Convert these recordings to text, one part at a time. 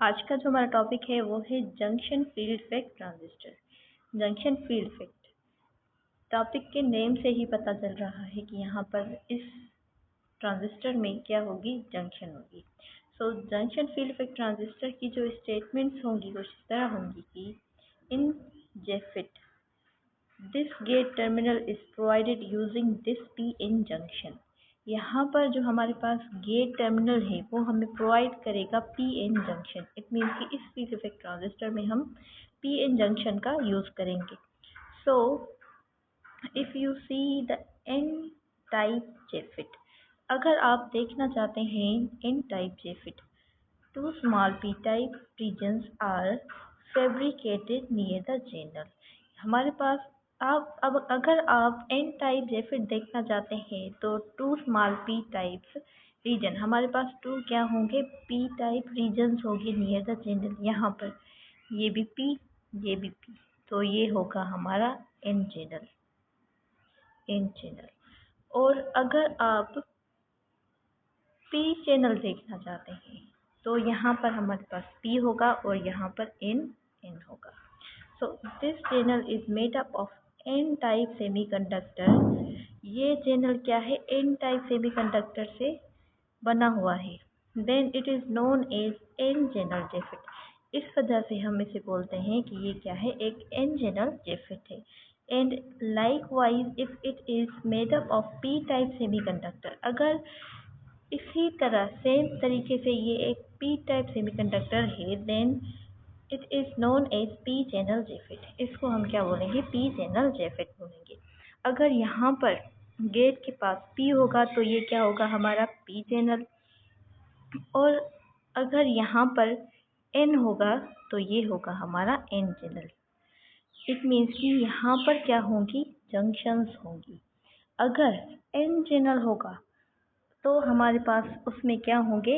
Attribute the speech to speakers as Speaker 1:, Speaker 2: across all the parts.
Speaker 1: आज का जो हमारा टॉपिक है वो है junction field effect transistor. Junction field effect topic के नेम से ही पता चल रहा है कि यहाँ पर इस ट्रांजिस्टर में क्या होगी, जंक्शन होगी। So junction field effect transistor की जो स्टेटमेंट्स होंगी वो इस तरह होंगी कि in JFET this gate terminal is provided using this P N junction. यहाँ पर जो हमारे पास गेट टर्मिनल है वो हमें प्रोवाइड करेगा P N junction. It means कि इस फील्ड इफेक्ट ट्रांजिस्टर में हम पी एन जंक्शन का यूज़ करेंगे। So if you see the N type JFET, अगर आप देखना चाहते हैं N type JFET, two small p-type regions are fabricated near the channel। हमारे पास आप अब अगर आप n टाइप जेफिट देखना चाहते हैं तो two small p types region, हमारे पास टू क्या होंगे, p टाइप रीजन्स होंगे नियर द चैनल। यहाँ पर ये भी p, ये भी p, तो ये होगा हमारा n चैनल। और अगर आप p चैनल देखना चाहते हैं तो यहाँ पर हमारे पास P होगा और यहाँ पर N होगा। So this channel is made up of N type semiconductor. ये चैनल क्या है, N टाइप सेमीकंडक्टर से बना हुआ है। Then it is known as N channel JFET. इस वजह से हम इसे बोलते हैं कि ये क्या है, एक N चैनल जेफिट है। And likewise if it is made up of P type semiconductor, अगर इसी तरह सेम तरीके से ये एक पी टाइप सेमीकंडक्टर है, then it is known as P channel JFET. इसको हम क्या बोलेंगे, पी चैनल जेफिट बोलेंगे। अगर यहाँ पर गेट के पास पी होगा तो ये क्या होगा, हमारा पी चैनल। और अगर यहाँ पर एन होगा तो ये होगा हमारा एन चैनल। इट मीन्स कि यहाँ पर क्या होंगी, जंक्शंस होंगी। अगर एन चैनल होगा तो हमारे पास उसमें क्या होंगे,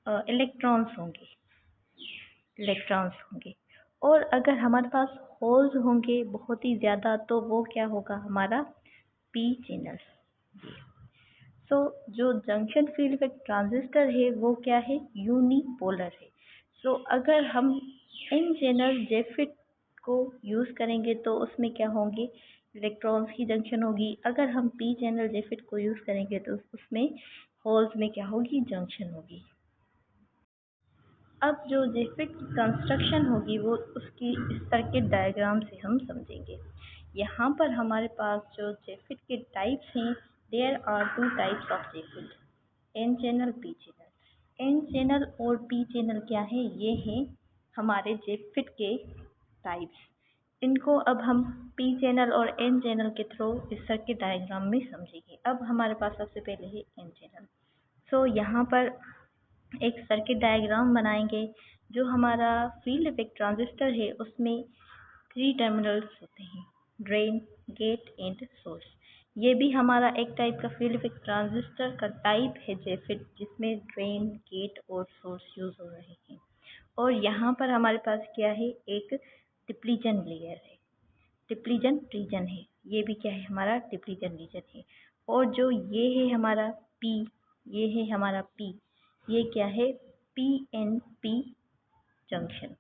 Speaker 1: इलेक्ट्रॉन्स होंगे। और अगर हमारे पास होल्स होंगे बहुत ही ज़्यादा तो वो क्या होगा, हमारा पी चैनल। सो जो जंक्शन फील्ड इफेक्ट ट्रांजिस्टर है वो क्या है, यूनिपोलर है। सो अगर हम इन चैनल जेफिट को यूज़ करेंगे तो उसमें क्या होंगे, इलेक्ट्रॉन्स की जंक्शन होगी। अगर हम पी चैनल जेफिट को यूज़ करेंगे तो उसमें होल्स में क्या होगी, जंक्शन होगी। अब जो जेफिट की कंस्ट्रक्शन होगी वो उसकी सर्किट डायग्राम से हम समझेंगे। यहाँ पर हमारे पास जो जेफिट के टाइप्स हैं, there are two types of JFET, N channel, P channel. N channel और पी चैनल क्या है, ये हैं हमारे जेफिट के टाइप्स। इनको अब हम पी चैनल और एन चैनल के थ्रू इस सर्किट डायग्राम में समझेंगे। अब हमारे पास सबसे पहले है एन चैनल। सो यहाँ पर एक सर्किट डायग्राम बनाएंगे। जो हमारा फील्ड इफेक्ट ट्रांजिस्टर है उसमें 3 टर्मिनल्स होते हैं, ड्रेन, गेट एंड सोर्स। ये भी हमारा एक टाइप का फील्ड इफेक्ट ट्रांजिस्टर का टाइप है जेफिट, जिसमें ड्रेन, गेट और सोर्स यूज हो रहे हैं। और यहाँ पर हमारे पास क्या है, एक डिप्लीजन लेयर है, डिप्लीजन रीजन है। ये भी क्या है, हमारा डिप्लीजन रीजन है। और जो ये है हमारा पी, ये है हमारा पी, ये क्या है, P N P junction.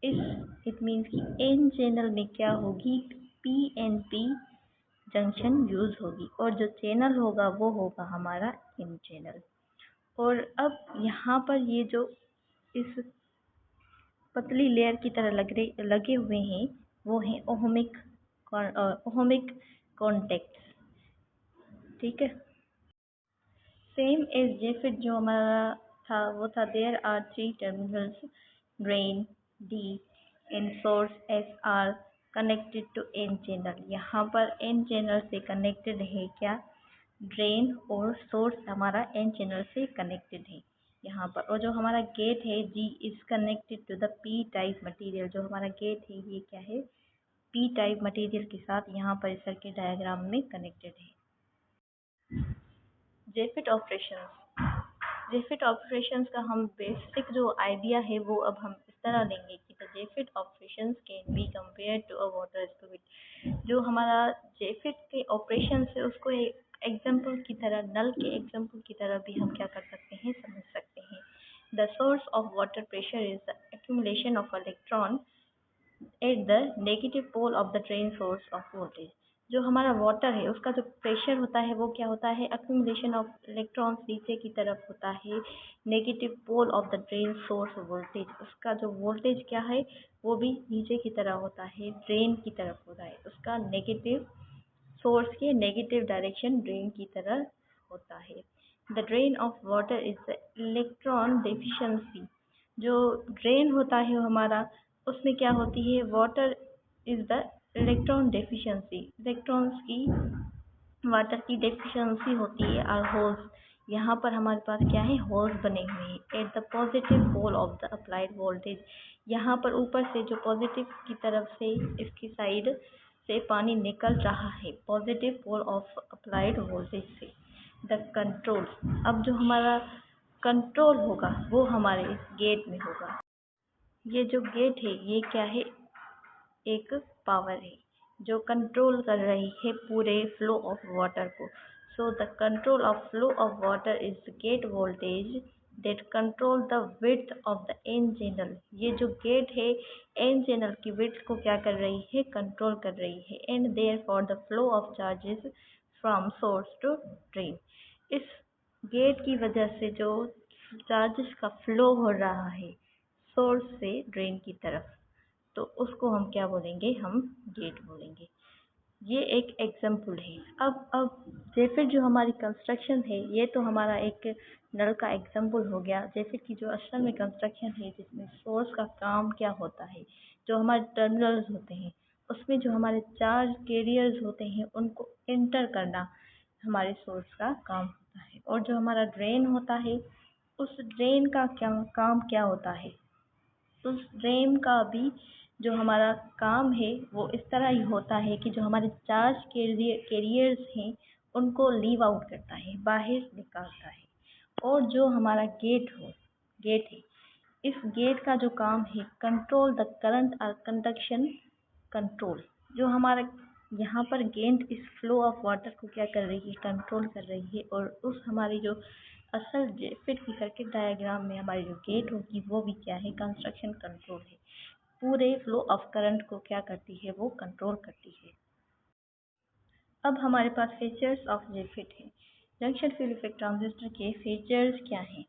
Speaker 1: It means कि एन चैनल में क्या होगी, P N P junction use होगी। और जो चैनल होगा वो होगा हमारा एन चैनल। और अब यहाँ पर ये जो इस पतली लेयर की तरह लगे हुए हैं वो हैं ओहमिक कॉन्टेक्ट्स, ठीक है। सेम एज जेफिट जो हमारा था वो था, there are 3 terminals, drain D and source S are connected to N channel. यहाँ पर एन चैनल से कनेक्टेड है क्या, ड्रेन, और सोर्स हमारा एन चैनल से कनेक्टेड है यहाँ पर। और जो हमारा गेट है G is connected to the P type material. जो हमारा गेट है ये क्या है, पी टाइप मटेरियल के साथ यहाँ पर सर्किट डायग्राम में कनेक्टेड है। जेफिट ऑपरेशंस, जेफिट ऑपरेशंस का हम बेसिक जो आइडिया है वो अब हम इस तरह लेंगे कि the JFET operations can be compare to a water spirit. जो हमारा जेफिट के ऑपरेशन है उसको एक एग्जाम्पल की तरह, नल के एग्जाम्पल की तरह भी हम क्या कर सकते हैं, समझ सकते हैं। The source of water pressure is the accumulation of electron at the negative pole of the drain source of voltage. जो हमारा वाटर है उसका जो प्रेशर होता है वो क्या होता है, अक्यूमुलेशन ऑफ इलेक्ट्रॉन्स नीचे की तरफ होता है negative pole of the drain source voltage. उसका जो वोल्टेज क्या है वो भी नीचे की तरफ होता है, ड्रेन की तरफ होता है, उसका नेगेटिव सोर्स के नेगेटिव डायरेक्शन ड्रेन की तरह होता है। The drain of water is the electron deficiency. जो ड्रेन होता है हमारा उसमें क्या होती है, water is the electron deficiency, electrons की वाटर की डेफिशिएंसी होती है। और होल्स, यहाँ पर हमारे पास क्या है, होल्स बने हुए हैं at the positive pole of the applied voltage. यहाँ पर ऊपर से जो पॉजिटिव की तरफ से इसकी साइड से पानी निकल रहा है, positive pole of applied voltage से। द कंट्रोल, अब जो हमारा कंट्रोल होगा वो हमारे गेट में होगा। ये जो गेट है ये क्या है, एक पावर है जो कंट्रोल कर रही है पूरे फ्लो ऑफ वाटर को। So the control of flow of water is the gate voltage that control the width of the N channel. ये जो गेट है एन चैनल की विड्थ को क्या कर रही है, कंट्रोल कर रही है। And therefore the flow of charges from source to drain. इस गेट की वजह से जो चार्जेस का फ्लो हो रहा है सोर्स से ड्रेन की तरफ, तो उसको हम क्या बोलेंगे, हम गेट बोलेंगे। ये एक एग्जाम्पल है। अब जैसे जो हमारी कंस्ट्रक्शन है ये तो हमारा एक नल का एग्जाम्पल हो गया। जैसे कि जो असल में कंस्ट्रक्शन है जिसमें सोर्स का काम क्या होता है, जो हमारे टर्मिनल्स होते हैं उसमें जो हमारे चार्ज कैरियर्स होते हैं उनको एंटर करना हमारे सोर्स का काम होता है। और जो हमारा ड्रेन होता है उस ड्रेन का काम क्या होता है, उस ड्रेन का भी जो हमारा काम है वो इस तरह ही होता है कि जो हमारे चार्ज कैरियर्स हैं उनको लीव आउट करता है, बाहर निकालता है। और जो हमारा गेट है, इस गेट का जो काम है कंट्रोल द करंट और कंडक्शन कंट्रोल। जो हमारा यहाँ पर गेट इस फ्लो ऑफ वाटर को क्या कर रही है, कंट्रोल कर रही है। और उस हमारी जो असल फिट की सर्किट डायग्राम में हमारी जो गेट होगी वो भी क्या है, कंस्ट्रक्शन कंट्रोल है, पूरे फ्लो ऑफ करंट को क्या करती है, वो कंट्रोल करती है। अब हमारे पास फीचर्स ऑफ जेफिट है। जंक्शन फील्ड इफेक्ट ट्रांजिस्टर के फीचर्स क्या हैं।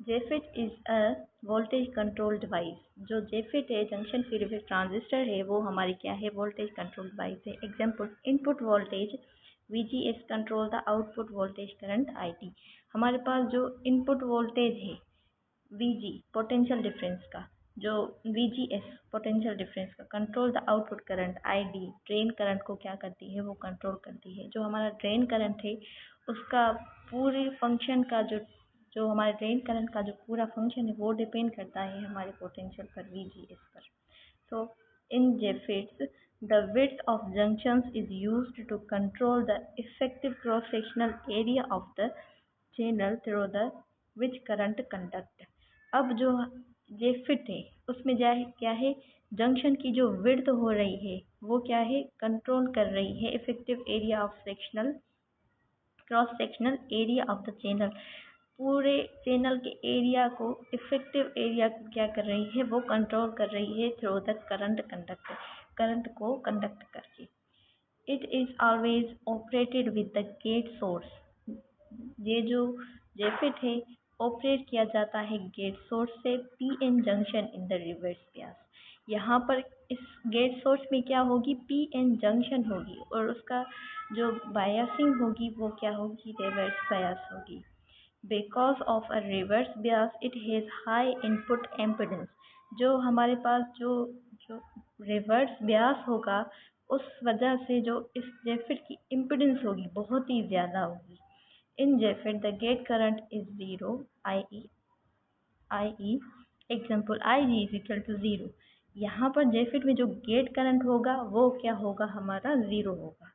Speaker 1: JFET is a voltage control device. जो जेफिट है, जंक्शन फील्ड इफेक्ट ट्रांजिस्टर है, वो हमारी क्या है, वोल्टेज कंट्रोल डिवाइस है। Example, input voltage VGS control the output voltage current IT। हमारे पास जो इनपुट वोल्टेज है VG पोटेंशियल डिफरेंस का, जो VGS पोटेंशियल डिफरेंस का control the output current ID drain current को क्या करती है, वो कंट्रोल करती है। जो हमारा ड्रेन करंट है उसका पूरे फंक्शन का जो हमारे ड्रेन करंट का जो पूरा फंक्शन है वो डिपेंड करता है हमारे पोटेंशियल पर, VGS पर। So in JFETs, the width of junctions is used to control the effective cross-sectional area of the channel through the which current conduct। अब जो JFET है उसमें क्या है, जंक्शन की जो विड्थ हो रही है वो क्या है, कंट्रोल कर रही है effective area of cross sectional area of the channel. पूरे चैनल के एरिया को, इफेक्टिव एरिया को क्या कर रही है, वो कंट्रोल कर रही है थ्रू द करंट को कंडक्ट करके। It is always operated with the gate source. ये जो जेफिट है ऑपरेट किया जाता है गेट सोर्स से PN junction in the reverse bias. यहाँ पर इस गेट सोर्स में क्या होगी, PN जंक्शन होगी और उसका जो बायसिंग होगी वो क्या होगी, रिवर्स बायस होगी। Because of a reverse bias it has high input impedance. जो हमारे पास जो रिवर्स बायस होगा उस वजह से जो इस जेफिट की इम्पिडेंस होगी बहुत ही ज़्यादा होगी। In JFET the gate current is zero, i.e. Example IG is equal to zero. यहाँ पर जेफिट में जो गेट करंट होगा वो क्या होगा, हमारा ज़ीरो होगा।